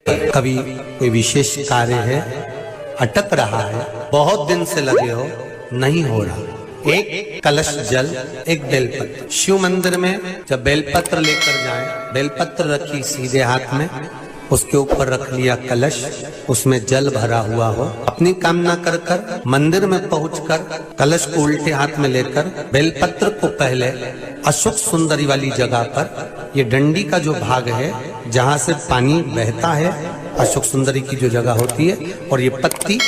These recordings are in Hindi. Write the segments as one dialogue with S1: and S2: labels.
S1: कभी कोई विशेष कार्य है, अटक रहा है, बहुत दिन से लगे हो, नहीं हो रहा, एक कलश जल, एक बेलपत्र। शिव मंदिर में जब बेलपत्र लेकर जाएं, बेलपत्र रखी सीधे हाथ में, उसके ऊपर रख लिया कलश, उसमें जल भरा हुआ हो, अपनी कामना कर कर मंदिर में पहुंचकर कलश को उल्टे हाथ में लेकर बेलपत्र को पहले अशोक सुंदरी वाली जगह पर, ये डंडी का जो भाग है जहां से पानी बहता है, अशोक सुंदरी की जो जगह होती है, और ये पत्ती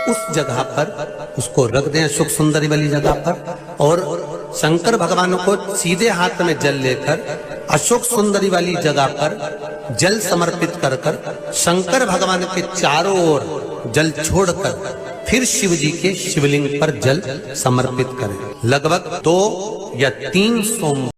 S1: उस जगह पर उसको रख दें, अशोक सुंदरी वाली जगह पर। और शंकर भगवान को सीधे हाथ में जल लेकर अशोक सुंदरी वाली जगह पर जल समर्पित कर कर शंकर भगवान के चारों ओर जल छोड़कर फिर शिव जी के शिवलिंग पर जल समर्पित करें। लगभग 2 या 3 सोमवार।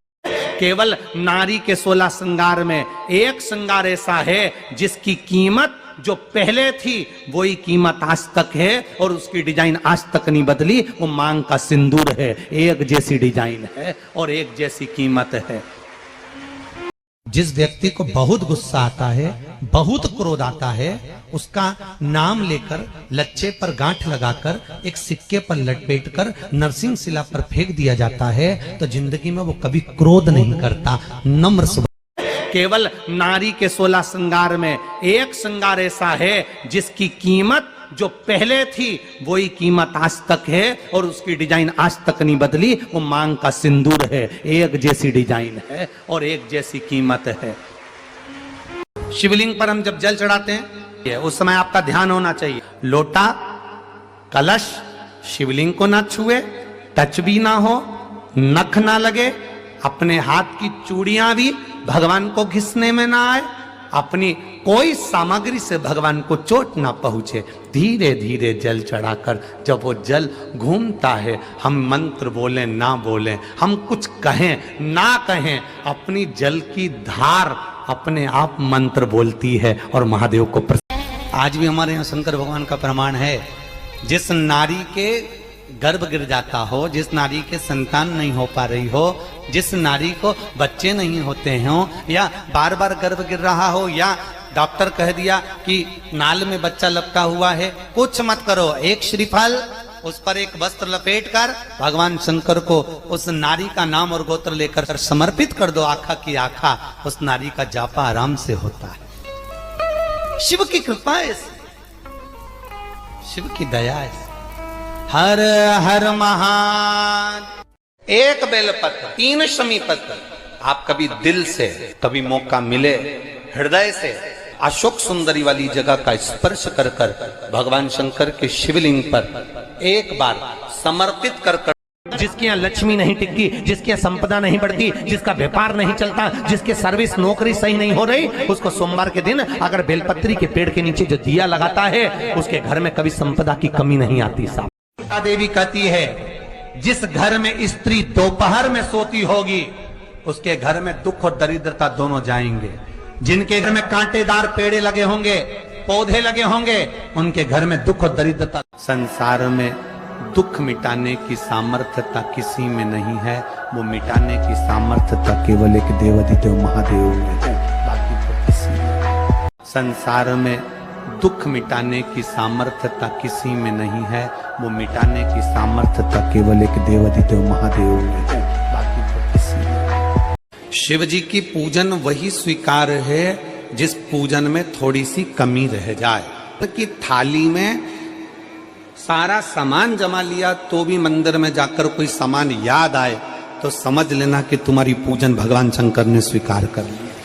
S2: केवल नारी के 16 श्रृंगार में एक श्रृंगार ऐसा है जिसकी कीमत जो पहले थी वही कीमत आज तक है, और उसकी डिजाइन आज तक नहीं बदली। वो मांग का सिंदूर है, एक जैसी डिजाइन है और एक जैसी कीमत है।
S1: जिस व्यक्ति को बहुत गुस्सा आता है, बहुत क्रोध आता है, उसका नाम लेकर लच्चे पर गांठ लगाकर एक सिक्के पर लपेटकर नरसिंह शिला पर फेंक दिया जाता है, तो जिंदगी में वो कभी क्रोध नहीं करता, नम्र स्वभाव।
S2: केवल नारी के 16 श्रृंगार में एक श्रृंगार ऐसा है जिसकी कीमत जो पहले थी वही कीमत आज तक है, और उसकी डिजाइन आज तक नहीं बदली। वो मांग का सिंदूर है, एक जैसी डिजाइन है और एक जैसी कीमत है। शिवलिंग पर हम जब जल चढ़ाते हैं, उस समय आपका ध्यान होना चाहिए, लोटा कलश शिवलिंग को ना छुए, टच भी ना हो, नख ना लगे, अपने हाथ की चूड़ियां भी भगवान को घिसने में ना आए, अपनी कोई सामग्री से भगवान को चोट ना पहुंचे। धीरे धीरे जल चढ़ाकर जब वो जल घूमता है, हम मंत्र बोलें ना बोलें, हम कुछ कहें ना कहें, अपनी जल की धार अपने आप मंत्र बोलती है और महादेव को आज भी हमारे यहाँ शंकर भगवान का प्रमाण है, जिस नारी के गर्भ गिर जाता हो, जिस नारी के संतान नहीं हो पा रही हो, जिस नारी को बच्चे नहीं होते हो, या बार बार गर्भ गिर रहा हो, या डॉक्टर कह दिया कि नाल में बच्चा लपका हुआ है, कुछ मत करो, एक श्रीफल उस पर एक वस्त्र लपेट कर भगवान शंकर को उस नारी का नाम और गोत्र लेकर समर्पित कर दो, आखा की आखा उस नारी का जापा आराम से होता है। शिव की कृपा है, शिव की दया है। हर हर महान। एक बेलपत्र, 3 शमी पत्र, आप कभी दिल से, कभी मौका मिले हृदय से अशोक सुंदरी वाली जगह का स्पर्श कर कर भगवान शंकर के शिवलिंग पर एक बार समर्पित कर कर। जिसके यहाँ लक्ष्मी नहीं टिकती, जिसके यहाँ संपदा नहीं बढ़ती, जिसका व्यापार नहीं चलता, जिसके सर्विस नौकरी सही नहीं हो रही, उसको सोमवार के दिन अगर बेलपत्री के पेड़ के नीचे जो दिया लगाता है, उसके घर में कभी संपदा की कमी नहीं आती। साहब देवी कहती है, जिस घर में स्त्री दोपहर में सोती होगी उसके घर में दुख और दरिद्रता दोनों जाएंगे। जिनके घर में कांटेदार पेड़े लगे होंगे, पौधे लगे होंगे, उनके घर में दुख और दरिद्रता। संसार में दुख मिटाने की सामर्थ्यता किसी में नहीं है, वो मिटाने की सामर्थ्यता केवल एक देवाधिदेव महादेव में है, बाकी तो किसी में। संसार में दुख मिटाने की सामर्थ्यता किसी में नहीं है, वो मिटाने की सामर्थ्यता केवल एक देवाधिदेव महादेव में है, बाकी तो किसी में। शिव जी की पूजन वही स्वीकार है जिस पूजन में थोड़ी सी कमी रह जाए। कि थाली में सारा सामान जमा लिया तो भी मंदिर में जाकर कोई सामान याद आए तो समझ लेना कि तुम्हारी पूजन भगवान शंकर ने स्वीकार कर लिया।